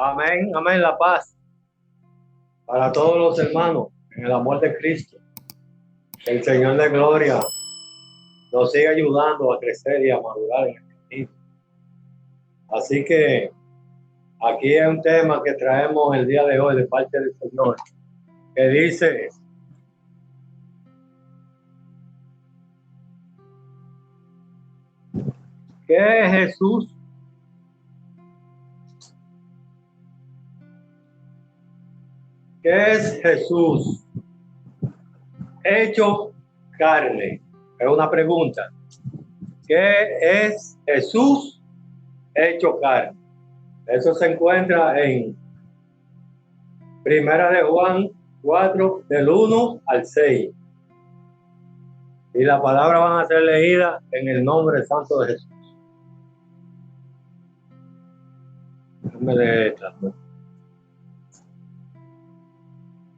Amén, amén, la paz para todos los hermanos en el amor de Cristo. El Señor de gloria nos sigue ayudando a crecer y a madurar en el camino. Así que aquí hay un tema que traemos el día de hoy de parte del Señor, que dice: ¿qué es Jesús? ¿Qué es Jesús hecho carne? Es una pregunta. ¿Qué es Jesús hecho carne? Eso se encuentra en Primera de Juan 4, del 1 al 6. Y las palabras van a ser leídas en el nombre santo de Jesús. Déjame leer esta.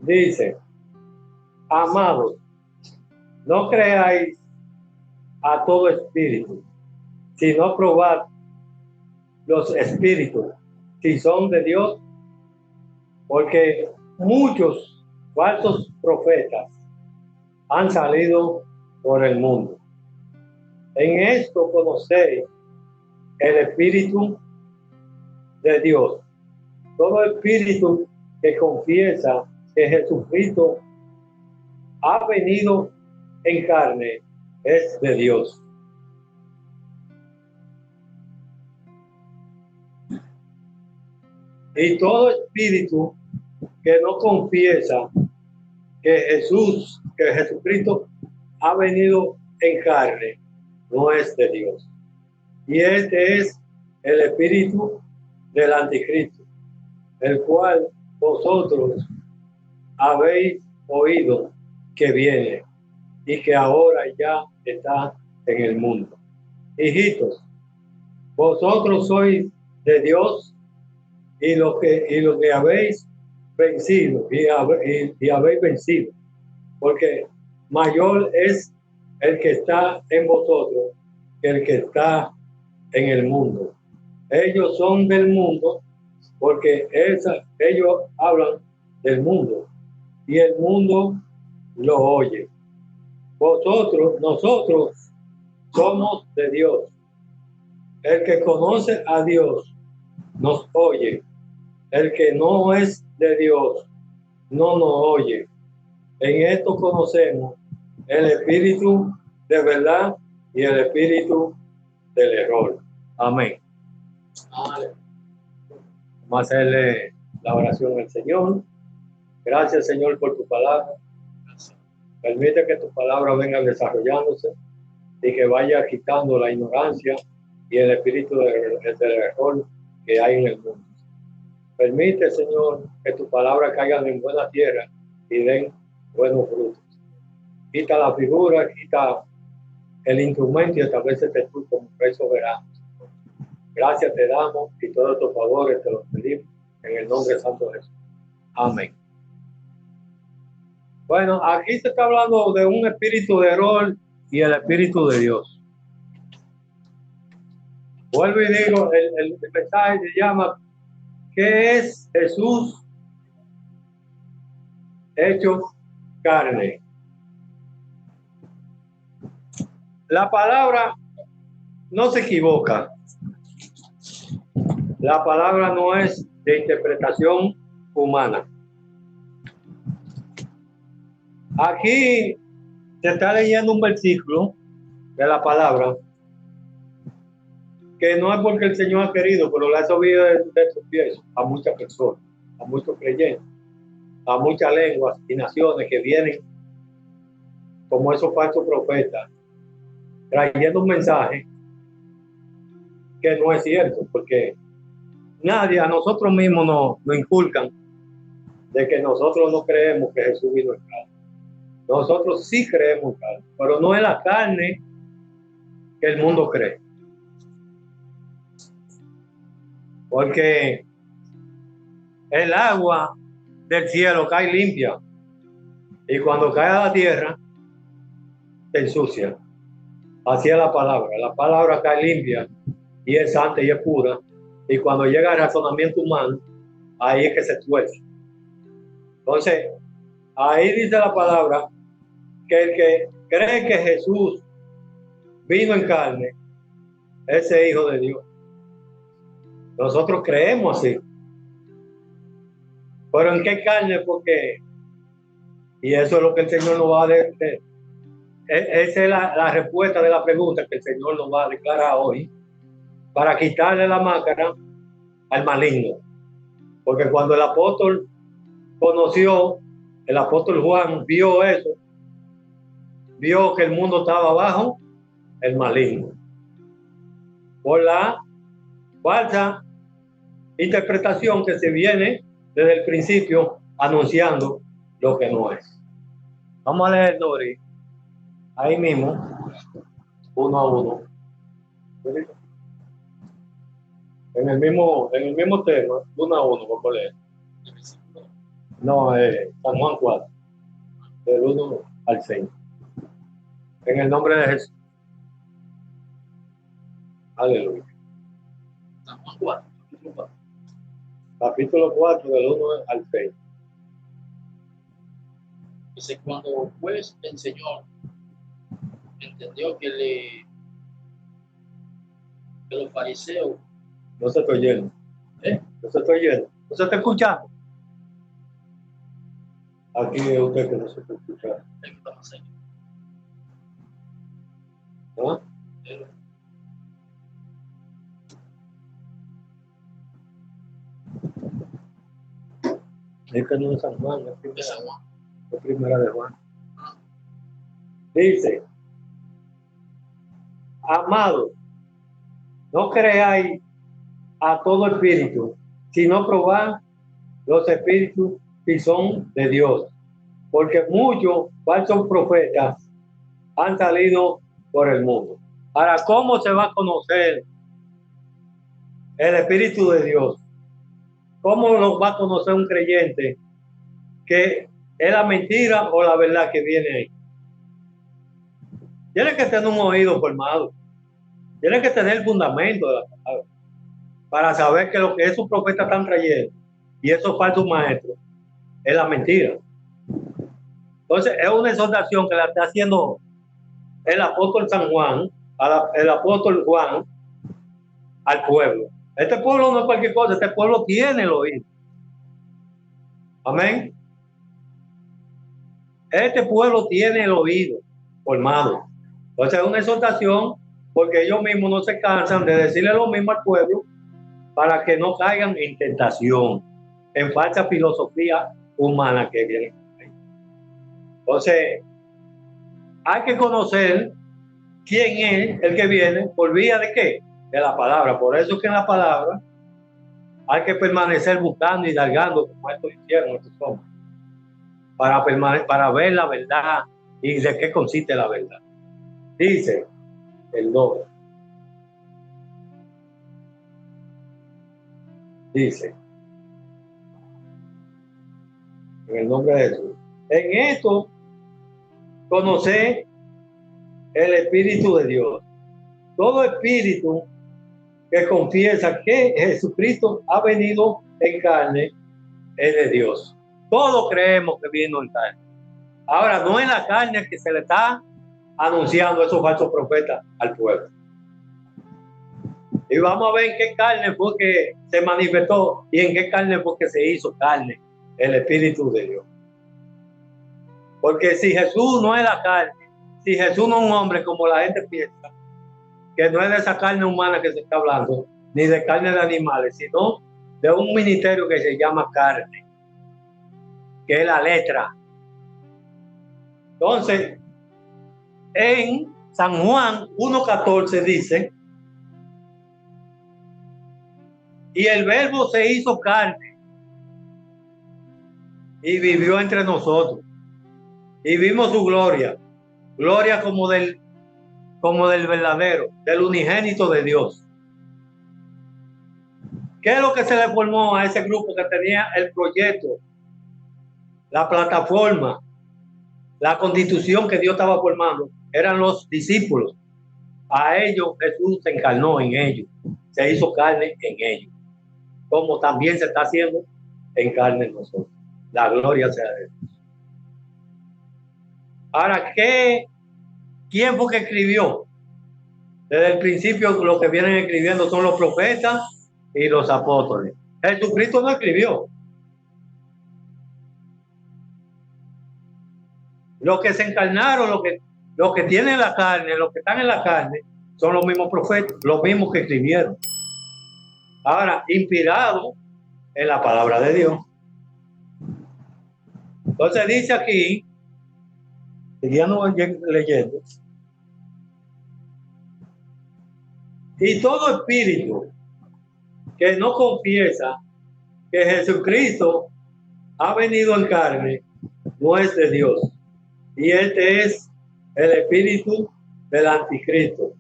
Dice: amados, no creáis a todo espíritu, sino probad los espíritus, si son de Dios, porque muchos falsos profetas han salido por el mundo. En esto conocéis el Espíritu de Dios. Todo espíritu que confiesa que Jesucristo ha venido en carne es de Dios. Y todo espíritu que no confiesa que Jesucristo ha venido en carne, no es de Dios. Y este es el espíritu del anticristo, el cual vosotros habéis oído que viene y que ahora ya está en el mundo. Hijitos, vosotros sois de Dios y lo que habéis vencido y habéis vencido, porque mayor es el que está en vosotros que el que está en el mundo. Ellos son del mundo porque ellos hablan del mundo y el mundo lo oye. Nosotros somos de Dios. El que conoce a Dios nos oye. El que no es de Dios no nos oye. En esto conocemos el espíritu de verdad y el espíritu del error. Amén. Vamos a hacerle la oración al Señor. Gracias, Señor, por tu palabra. Permite que tu palabra venga desarrollándose y que vaya quitando la ignorancia y el espíritu del error que hay en el mundo. Permite, Señor, que tu palabra caiga en buena tierra y den buenos frutos. Quita la figura, quita el instrumento y establecete tú como Rey soberano. Gracias te damos y todos tus favores te los pedimos en el nombre santo de Jesús. Amén. Bueno, aquí se está hablando de un espíritu de error y el espíritu de Dios. Vuelvo y digo, el mensaje se llama: ¿qué es Jesús hecho carne? La palabra no se equivoca. La palabra no es de interpretación humana. Aquí se está leyendo un versículo de la palabra que no es porque el Señor ha querido, pero le ha subido de sus pies a muchas personas, a muchos creyentes, a muchas lenguas y naciones que vienen como esos falsos profetas, trayendo un mensaje que no es cierto, porque nadie, a nosotros mismos nos inculcan de que nosotros no creemos que Jesús vino en carne. Nosotros sí creemos en carne, pero no es la carne que el mundo cree. Porque el agua del cielo cae limpia y cuando cae a la tierra se ensucia. Así es la palabra cae limpia y es santa y es pura, y cuando llega al razonamiento humano ahí es que se tuerce. Entonces, ahí dice la palabra que el que cree que Jesús vino en carne, ese hijo de Dios. Nosotros creemos así. Pero ¿en qué carne? Porque, y eso es lo que el Señor nos va a decir. Esa es la respuesta de la pregunta que el Señor nos va a declarar hoy, para quitarle la máscara al maligno. Porque cuando el apóstol conoció, el apóstol Juan vio eso, vio que el mundo estaba bajo el maligno, por la falsa interpretación que se viene desde el principio anunciando lo que no es. Vamos a leer, Dori, ahí mismo, uno a uno. En el mismo tema, uno a uno, vamos a leer. No, San Juan 4, del 1 al 6. En el nombre de Jesús. Aleluya. San Juan 4, capítulo 4, del 1 al 6. Dice, cuando pues el Señor entendió que los fariseos... No se estoy oyendo. No se estoy oyendo. No se está escuchando. Aquí es usted que no se está escuchando. ¿Ah? Es que no es San Juan, es primera de Juan. Dice, amados, no creáis a todo espíritu, sino probad los espíritus si son de Dios, porque muchos falsos profetas han salido por el mundo. Ahora, ¿cómo se va a conocer el Espíritu de Dios? ¿Cómo lo va a conocer un creyente que es la mentira o la verdad que viene ahí? Tiene que tener un oído formado. Tiene que tener el fundamento de la palabra para saber que lo que esos profetas están trayendo y esos falsos maestros es la mentira. Entonces, es una exhortación que la está haciendo el apóstol San Juan, el apóstol Juan, al pueblo. Este pueblo no es cualquier cosa, este pueblo tiene el oído. Amén. Este pueblo tiene el oído formado. Entonces, es una exhortación porque ellos mismos no se cansan de decirle lo mismo al pueblo para que no caigan en tentación, en falsa filosofía humana que viene. Entonces, hay que conocer quién es el que viene por vía de qué, de la palabra. Por eso es que en la palabra hay que permanecer buscando y indagando, como estos hicieron estos hombres, para ver la verdad y de qué consiste la verdad. Dice el 2. Dice, en el nombre de Jesús, en esto conoce el Espíritu de Dios. Todo espíritu que confiesa que Jesucristo ha venido en carne es de Dios. Todos creemos que vino en carne. Ahora, no es la carne que se le está anunciando a esos falsos profetas al pueblo. Y vamos a ver en qué carne fue que se manifestó y en qué carne fue que se hizo carne el Espíritu de Dios. Porque si Jesús no es la carne, si Jesús no es un hombre como la gente piensa, que no es de esa carne humana que se está hablando, ni de carne de animales, sino de un ministerio que se llama carne, que es la letra. Entonces, en San Juan 1:14 dice, y el verbo se hizo carne y vivió entre nosotros y vimos su gloria, gloria como del verdadero, del unigénito de Dios. ¿Qué es lo que se le formó a ese grupo que tenía el proyecto, la plataforma, la constitución que Dios estaba formando? Eran los discípulos. A ellos Jesús se encarnó en ellos, se hizo carne en ellos, como también se está haciendo en carne en nosotros. La gloria sea de Dios. Ahora, ¿quién fue que escribió? Desde el principio lo que vienen escribiendo son los profetas y los apóstoles. Jesucristo no escribió. Los que se encarnaron, los que tienen la carne, los que están en la carne, son los mismos profetas, los mismos que escribieron. Ahora, inspirados en la palabra de Dios. Entonces dice aquí, siguiendo leyendo, y todo espíritu que no confiesa que Jesucristo ha venido en carne, no es de Dios. Y este es el espíritu del anticristo,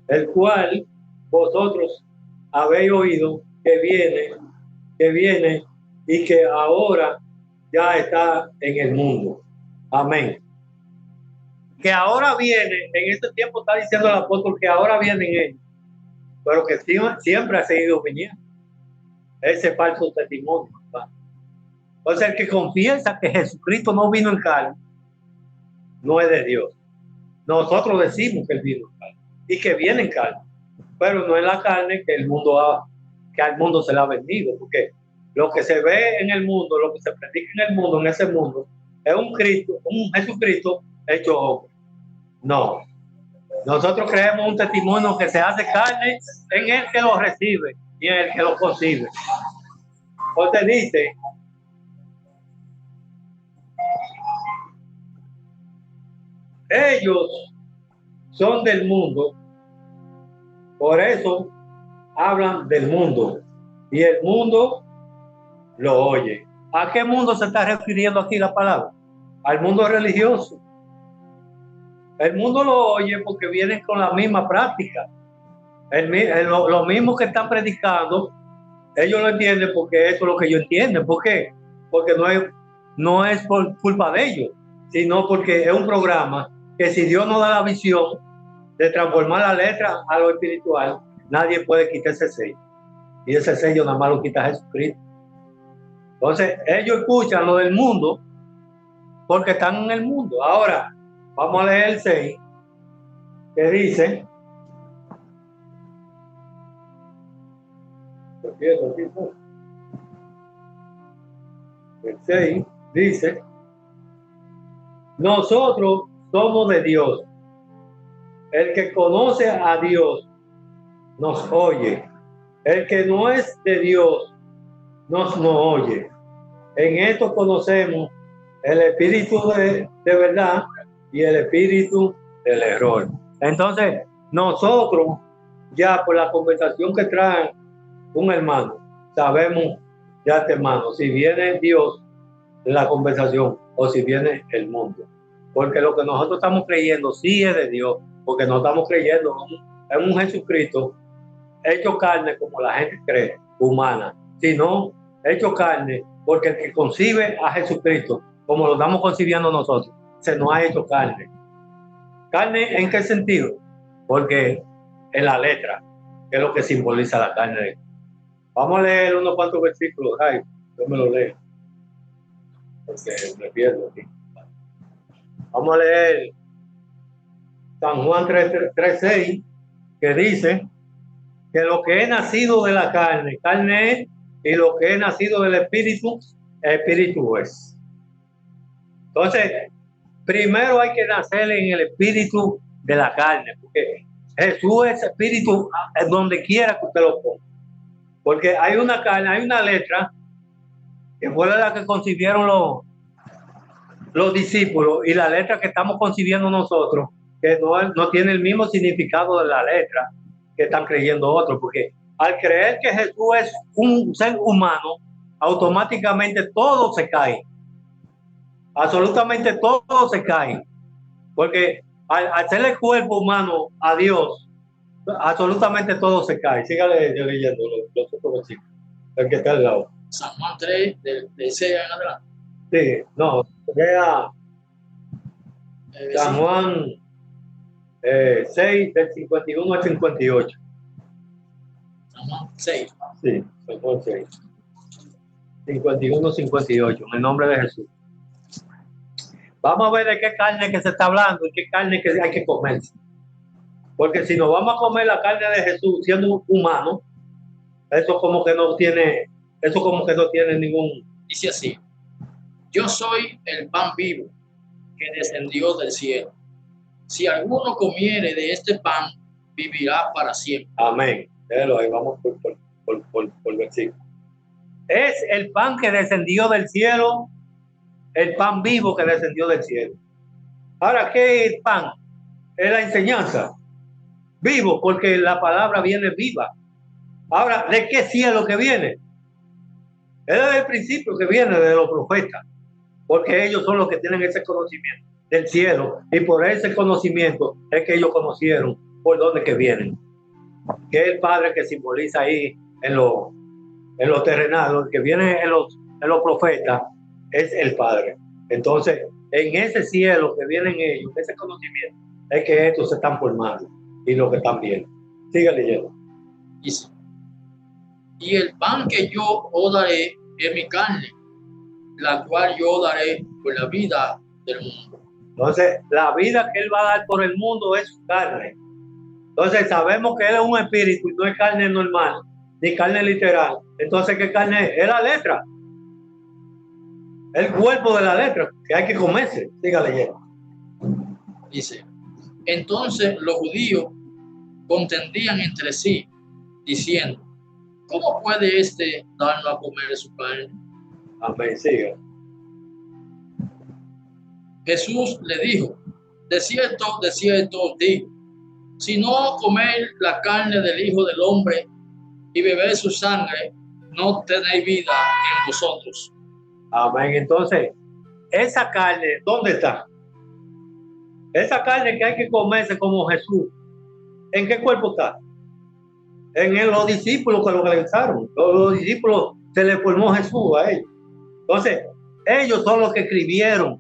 el cual vosotros habéis oído que viene y que ahora ya está en el mundo. Amén. Que ahora viene, en este tiempo está diciendo el apóstol que ahora vienen ellos, pero que siempre ha seguido viniendo. Ese falso testimonio. Entonces, el que confiesa que Jesucristo no vino en carne, no es de Dios. Nosotros decimos que él vino en carne y que viene en carne, pero no es la carne que que al mundo se le ha vendido, porque lo que se ve en el mundo, lo que se predica en el mundo, en ese mundo, es un Jesucristo hecho hombre. No. Nosotros creemos un testimonio que se hace carne en el que lo recibe y en el que lo concibe. Entonces dice, ellos son del mundo, por eso hablan del mundo y el mundo lo oye. ¿A qué mundo se está refiriendo aquí la palabra? Al mundo religioso. El mundo lo oye porque vienen con la misma práctica. Lo mismo que están predicando, ellos lo entienden porque eso es lo que ellos entienden. ¿Por qué? Porque no es por culpa de ellos, sino porque es un programa que si Dios nos da la visión de transformar la letra a lo espiritual, nadie puede quitar ese sello. Y ese sello nada más lo quita Jesucristo. Entonces, ellos escuchan lo del mundo porque están en el mundo. Ahora, vamos a leer el 6, que dice, el 6 dice, nosotros somos de Dios. El que conoce a Dios nos oye. El que no es de Dios no oye. En esto conocemos el espíritu de verdad y el espíritu del error. Entonces, nosotros ya por la conversación que trae un hermano, sabemos ya este hermano, si viene Dios en la conversación o si viene el mundo. Porque lo que nosotros estamos creyendo sí es de Dios, porque no estamos creyendo en un Jesucristo hecho carne como la gente cree, humana, sino hecho carne porque el que concibe a Jesucristo, como lo estamos concibiendo nosotros, se nos ha hecho carne. ¿Carne en qué sentido? Porque en la letra, que es lo que simboliza la carne. Vamos a leer unos cuantos versículos, Ray. Yo me lo leo, porque me pierdo aquí. Vamos a leer San Juan 3:6, que dice que lo que es nacido de la carne, carne es, y lo que es nacido del espíritu, espíritu es. Entonces, primero hay que nacer en el espíritu de la carne, porque Jesús es espíritu donde quiera que usted lo ponga. Porque hay una carne, hay una letra que fue la que concibieron los discípulos y la letra que estamos concibiendo nosotros, que no tiene el mismo significado de la letra que están creyendo otros, porque al creer que Jesús es un ser humano, automáticamente todo se cae. Absolutamente todo se cae. Porque al hacerle cuerpo humano a Dios, absolutamente todo se cae. Sígale leyendo los otros versículos, el que está al lado. San Juan 3, del 6 en adelante. Sí, no, lea San Juan 6, del 51 al 58. San Juan 6. Sí, San Juan 6. 51, 58, en el nombre de Jesús. Vamos a ver de qué carne que se está hablando y qué carne que hay que comer. Porque si nos vamos a comer la carne de Jesús siendo humano, eso como que no tiene ningún... Dice así: yo soy el pan vivo que descendió del cielo. Si alguno comiere de este pan, vivirá para siempre. Amén. Déjalo ahí, vamos por versículo. Es el pan que descendió del cielo, el pan vivo que descendió del cielo. Ahora, ¿qué es el pan? Es la enseñanza. Vivo, porque la palabra viene viva. Ahora, ¿de qué cielo que viene? Es desde el principio que viene de los profetas, porque ellos son los que tienen ese conocimiento del cielo, y por ese conocimiento es que ellos conocieron por dónde que vienen. Que es el Padre que simboliza ahí en lo terrenal, el que viene en los profetas es el Padre. Entonces, en ese cielo que vienen ellos, ese conocimiento, es que estos se están formando y lo que están viendo. Sigue leyendo. Dice: y el pan que yo os daré es mi carne, la cual yo daré por la vida del mundo. Entonces, la vida que él va a dar por el mundo es su carne. Entonces, sabemos que él es un espíritu y no es carne normal, ni carne literal. Entonces, ¿qué carne es? Es la letra. El cuerpo de la letra, que hay que comerse. Siga leyendo. Dice: entonces los judíos contendían entre sí, diciendo: ¿cómo puede este darnos a comer su carne? Amén, siga. Jesús le dijo: de cierto os digo, si no coméis la carne del Hijo del Hombre y bebéis su sangre, no tenéis vida en vosotros. Amén. Entonces, esa carne, ¿dónde está? Esa carne que hay que comerse como Jesús, ¿en qué cuerpo está? En los discípulos que lo realizaron. Los discípulos se les formó Jesús a ellos. Entonces, ellos son los que escribieron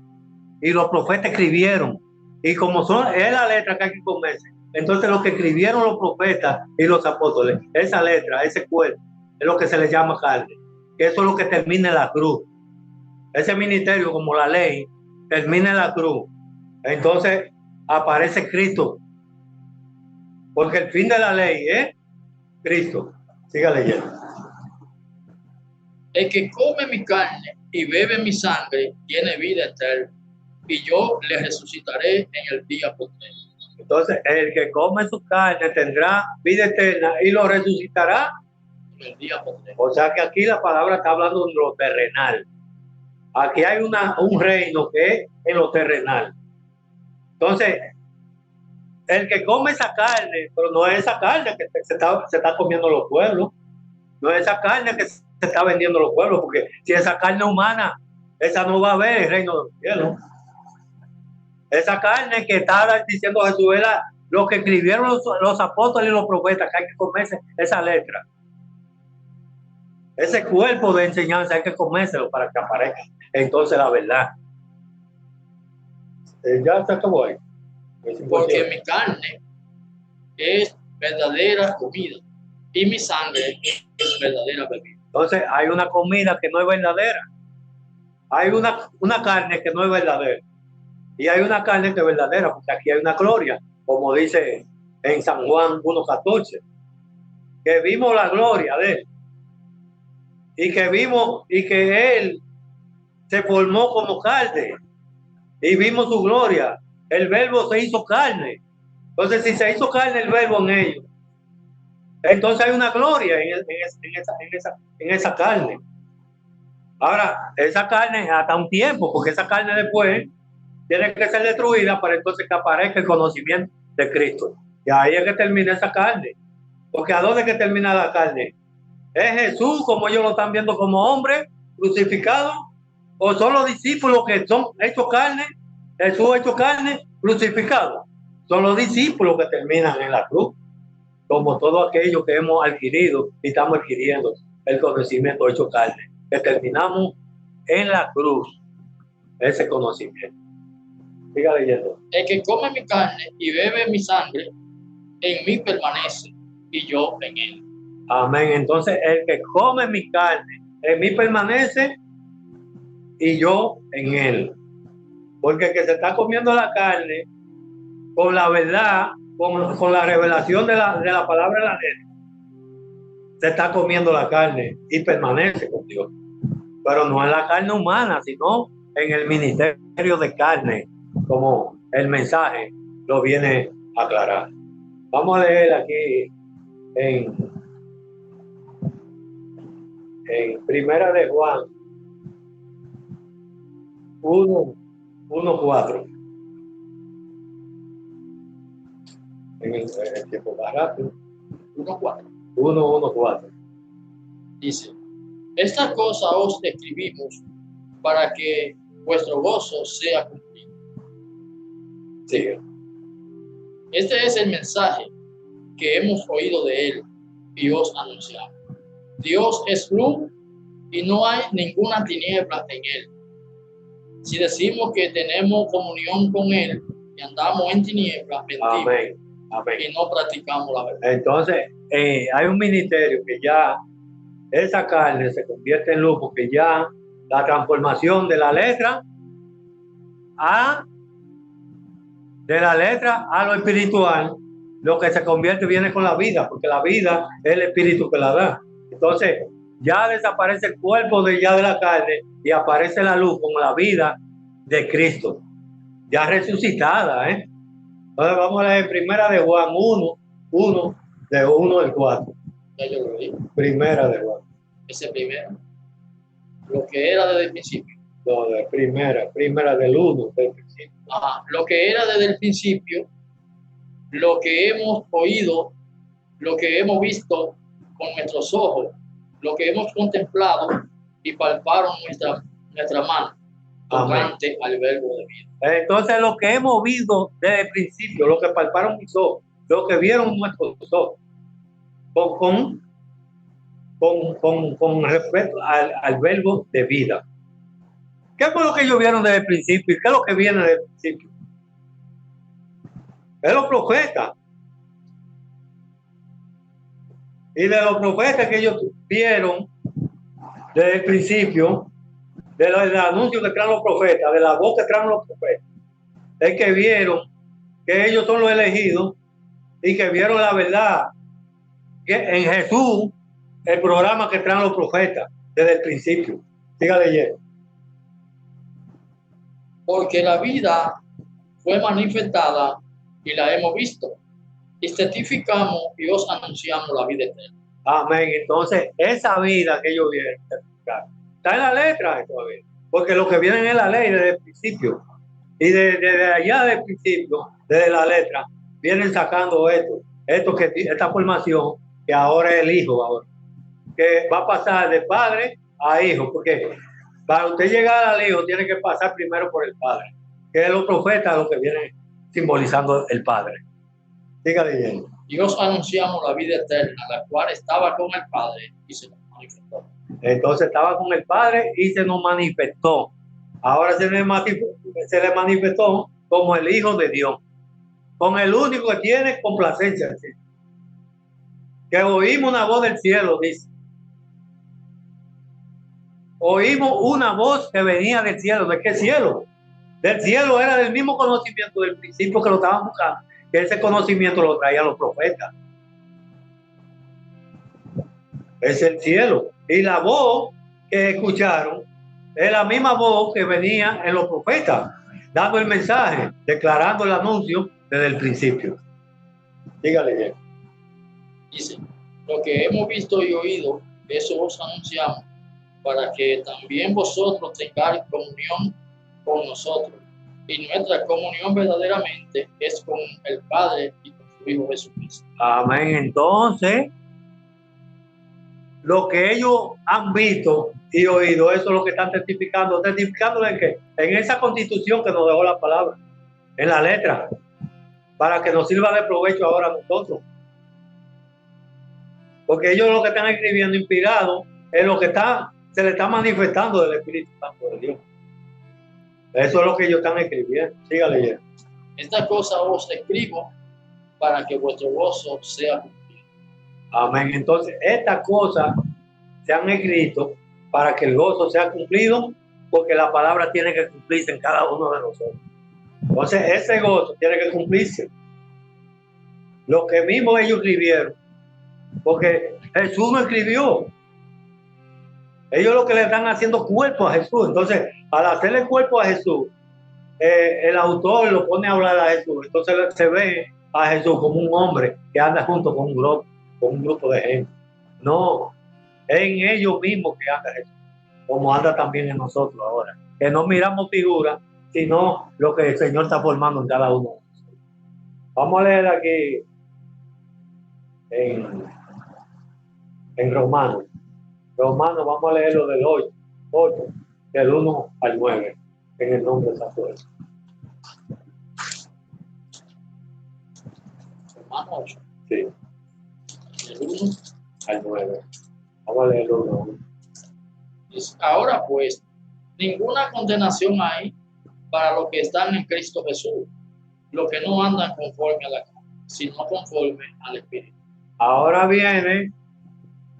y los profetas escribieron. Y como es la letra que hay que comerse, entonces los que escribieron los profetas y los apóstoles, esa letra, ese cuerpo, es lo que se le llama carne. Que eso es lo que termina en la cruz. Ese ministerio, como la ley, termina en la cruz. Entonces aparece Cristo. Porque el fin de la ley es Cristo. Siga leyendo. El que come mi carne y bebe mi sangre tiene vida eterna, y yo le resucitaré en el día postrero. Entonces, el que come su carne tendrá vida eterna y lo resucitará en el día postrero. O sea que aquí la palabra está hablando de lo terrenal. Aquí hay un reino que es en lo terrenal. Entonces, el que come esa carne, pero no es esa carne que se está comiendo los pueblos, no es esa carne que se está vendiendo los pueblos, porque si esa carne humana, esa no va a haber el reino del cielo. Esa carne que está diciendo Jesús era lo que escribieron los apóstoles y los profetas, que hay que comerse esa letra. Ese cuerpo de enseñanza hay que comérselo para que aparezca entonces la verdad. Ya se acabó ahí. Porque mi carne es verdadera comida y mi sangre es verdadera bebida. Entonces hay una comida que no es verdadera. Hay una carne que no es verdadera. Y hay una carne que es verdadera, porque aquí hay una gloria, como dice en San Juan 1:14, que vimos la gloria de él. Y que vimos y que él se formó como carne. Y vimos su gloria. El verbo se hizo carne. Entonces, si se hizo carne el verbo en ellos, entonces hay una gloria en esa carne. Ahora, esa carne hasta un tiempo, porque esa carne después tiene que ser destruida para entonces que aparezca el conocimiento de Cristo. Y ahí es que termina esa carne. Porque ¿a dónde es que termina la carne? ¿Es Jesús como ellos lo están viendo como hombre crucificado? ¿O son los discípulos que son hechos carne? Jesús hecho carne, crucificado. Son los discípulos que terminan en la cruz, como todo aquello que hemos adquirido y estamos adquiriendo el conocimiento hecho carne, que terminamos en la cruz, ese conocimiento. Siga leyendo. El que come mi carne y bebe mi sangre, en mí permanece y yo en él. Amén. Entonces, el que come mi carne en mí permanece y yo en él. Porque el que se está comiendo la carne con la verdad, con la revelación de la palabra de la letra, se está comiendo la carne y permanece con Dios. Pero no en la carne humana, sino en el ministerio de carne, como el mensaje lo viene a aclarar. Vamos a leer aquí en Primera de Juan 1:4. En el tiempo más rápido. 1:4. 1:4. Dice: esta cosa os escribimos para que vuestro gozo sea cumplido. Sigue. Este es el mensaje que hemos oído de él y os anunciamos. Dios es luz y no hay ninguna tiniebla en él. Si decimos que tenemos comunión con él y andamos en tinieblas, mentimos. Amén. Amén. Y no practicamos la verdad. Entonces, hay un ministerio que ya esa carne se convierte en luz, porque ya la transformación de la letra a lo espiritual, lo que se convierte viene con la vida, porque la vida es el espíritu que la da. Entonces, ya desaparece el cuerpo de la carne y aparece la luz como la vida de Cristo, ya resucitada. Entonces, vamos a leer Primera de Juan 1, de 1 al 4. Ya yo lo leí. Primera de Juan. Ese primero, lo que era desde el principio. No, de primera del 1, del principio. Ajá, lo que era desde el principio, lo que hemos oído, lo que hemos visto con nuestros ojos, lo que hemos contemplado y palparon nuestra mano tocante al verbo de vida. Entonces, lo que hemos visto desde el principio, lo que palparon mis ojos, lo que vieron nuestros ojos, con respecto al verbo de vida. ¿Qué fue lo que ellos vieron desde el principio y qué es lo que viene desde el principio? Es los profetas. Y de los profetas que ellos vieron desde el principio, del anuncio que traen los profetas, de la voz que traen los profetas, es que vieron que ellos son los elegidos y que vieron la verdad, que en Jesús, el programa que traen los profetas desde el principio. Siga leyendo. Porque la vida fue manifestada y la hemos visto, y testificamos y os anunciamos la vida eterna. Amén. Entonces, esa vida que ellos vieron está en la letra todavía, porque lo que viene es la ley desde el principio. Y desde allá del principio, desde la letra, vienen sacando esta formación que ahora es el hijo, ahora, que va a pasar de padre a hijo, porque para usted llegar al hijo tiene que pasar primero por el padre, que es los profetas lo que vienen simbolizando el padre. Siga leyendo. Y os anunciamos la vida eterna, la cual estaba con el Padre y se nos manifestó. Entonces estaba con el Padre y se nos manifestó. Ahora se le manifestó como el Hijo de Dios, con el único que tiene complacencia. Que oímos una voz del cielo, dice. Oímos una voz que venía del cielo. ¿De qué cielo? Del cielo, era del mismo conocimiento del principio que lo estaban buscando, que ese conocimiento lo traían los profetas. Es el cielo. Y la voz que escucharon es la misma voz que venía en los profetas, dando el mensaje, declarando el anuncio desde el principio. Dígale bien. Dice: lo que hemos visto y oído, eso os anunciamos, para que también vosotros tengáis comunión con nosotros. Y nuestra comunión verdaderamente es con el Padre y con su Hijo Jesucristo. Amén. Entonces, lo que ellos han visto y oído, eso es lo que están testificando. ¿Testificando en qué? En esa constitución que nos dejó la palabra, en la letra, para que nos sirva de provecho ahora a nosotros. Porque ellos lo que están escribiendo inspirado es lo que se le está manifestando del Espíritu Santo de Dios. Eso es lo que ellos están escribiendo. Siga leyendo. Esta cosa os escribo para que vuestro gozo sea cumplido. Amén. Entonces, estas cosas se han escrito para que el gozo sea cumplido, porque la palabra tiene que cumplirse en cada uno de nosotros. Entonces, ese gozo tiene que cumplirse. Lo que mismo ellos escribieron, porque Jesús no escribió. Ellos lo que le están haciendo cuerpo a Jesús. Entonces, al hacerle cuerpo a Jesús, el autor lo pone a hablar a Jesús. Entonces se ve a Jesús como un hombre que anda junto con un grupo de gente. No, es en ellos mismos que anda Jesús, como anda también en nosotros ahora. Que no miramos figuras, sino lo que el Señor está formando en cada uno. Vamos a leer aquí en Romanos. Romanos, vamos a leerlo del 8, del 1 al 9, en el nombre de Santo Jesús. Romanos 8. Sí. Del 1 al 9. Vamos a leerlo de 1. Ahora pues, ninguna condenación hay para los que están en Cristo Jesús, los que no andan conforme a la carne, sino conforme al Espíritu. Ahora viene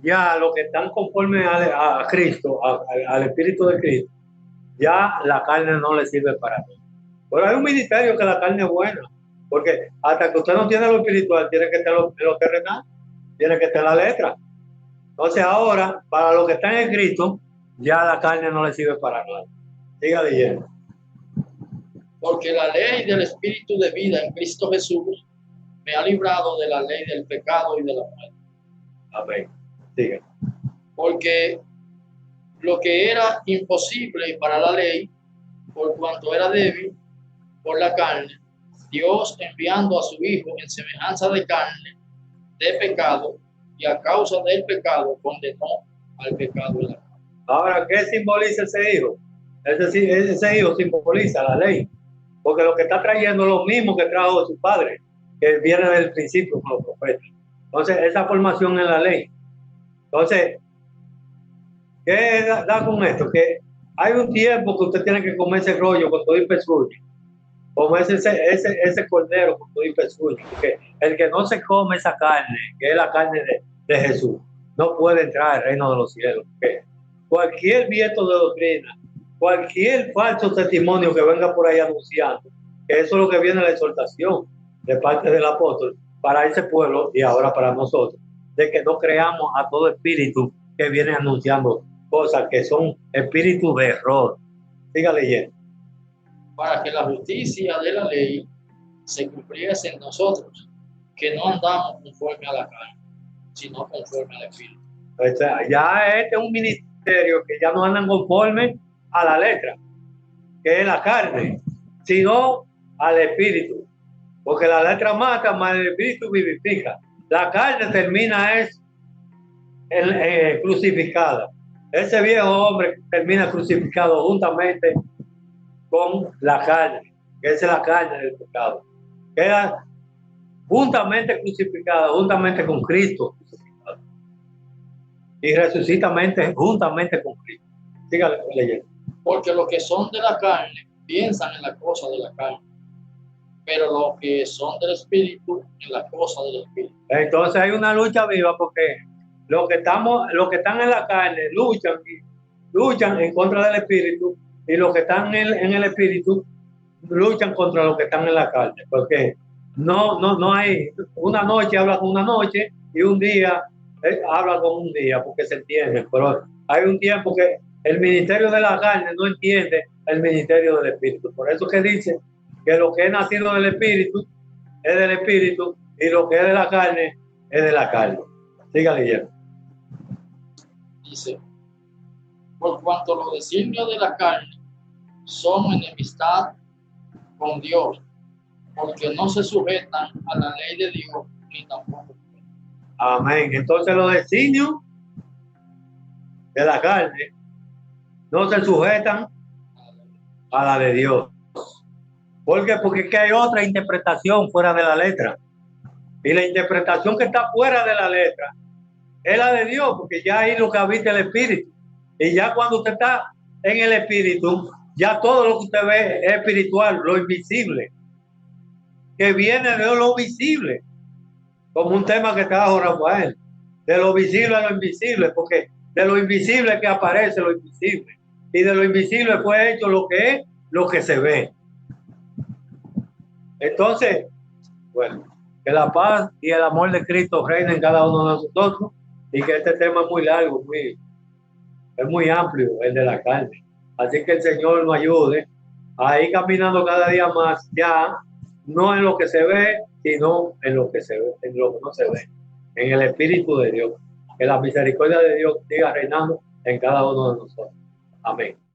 ya los que están conforme a Cristo, al Espíritu de Cristo, ya la carne no le sirve para nada. Pero hay un ministerio que la carne es buena, porque hasta que usted no tiene lo espiritual, tiene que estar lo terrenal, tiene que estar la letra. Entonces ahora, para los que están en Cristo, ya la carne no le sirve para nada. Siga leyendo. Porque la ley del Espíritu de vida en Cristo Jesús me ha librado de la ley del pecado y de la muerte. Amén. Siga. Porque lo que era imposible para la ley, por cuanto era débil por la carne, Dios enviando a su Hijo en semejanza de carne, de pecado, y a causa del pecado condenó al pecado en la carne. Ahora, ¿qué simboliza ese hijo? Ese hijo simboliza la ley, porque lo que está trayendo es lo mismo que trajo su padre, que viene del principio con los profetas. Entonces, esa formación es la ley. Entonces, ¿qué da con esto? Que hay un tiempo que usted tiene que comer ese rollo con todo y pezuña, comerse ese cordero con todo y pezuña, porque el que no se come esa carne, que es la carne de Jesús, no puede entrar al reino de los cielos. Porque cualquier viento de doctrina, cualquier falso testimonio que venga por ahí anunciando, que eso es lo que viene la exhortación de parte del apóstol para ese pueblo y ahora para nosotros, de que no creamos a todo espíritu que viene anunciando cosas que son espíritus de error. Siga leyendo. Para que la justicia de la ley se cumpliese en nosotros, que no andamos conforme a la carne, sino conforme al Espíritu. O sea, ya este es un ministerio que ya no andan conforme a la letra, que es la carne, sino al Espíritu. Porque la letra mata, más el Espíritu vivifica. La carne termina crucificada. Ese viejo hombre termina crucificado juntamente con la carne, que es la carne del pecado. Queda juntamente crucificada, juntamente con Cristo crucificado. Y resucita juntamente con Cristo. Sígale leyendo. Porque los que son de la carne piensan en la cosa de la carne, pero los que son del Espíritu en la cosa del Espíritu. Entonces hay una lucha viva, porque los que están en la carne luchan en contra del Espíritu, y los que están en el Espíritu luchan contra los que están en la carne, porque no hay una noche habla con una noche y un día habla con un día, porque se entiende, pero hay un tiempo que el ministerio de la carne no entiende el ministerio del Espíritu. Por eso que dice que lo que es nacido del Espíritu es del Espíritu, y lo que es de la carne es de la carne. Siga leyendo. Dice, por cuanto los designios de la carne son enemistad con Dios, porque no se sujetan a la ley de Dios, ni tampoco. Amén. Entonces los designios de la carne no se sujetan a la de Dios. ¿Por qué? Porque es que hay otra interpretación fuera de la letra. Y la interpretación que está fuera de la letra es la de Dios, porque ya ahí lo que habita el Espíritu. Y ya cuando usted está en el Espíritu, ya todo lo que usted ve es espiritual, lo invisible, que viene de lo visible, como un tema que trajo Rafael, de lo visible a lo invisible, porque De lo invisible que aparece lo invisible. Y de lo invisible fue hecho lo que es, lo que se ve. Entonces, bueno, que la paz y el amor de Cristo reinen en cada uno de nosotros, y que este tema es muy largo, es muy amplio, el de la carne. Así que el Señor nos ayude a ir caminando cada día más, ya no en lo que se ve, sino en lo que se ve, en lo que no se ve, en el Espíritu de Dios. Que la misericordia de Dios siga reinando en cada uno de nosotros. Amén.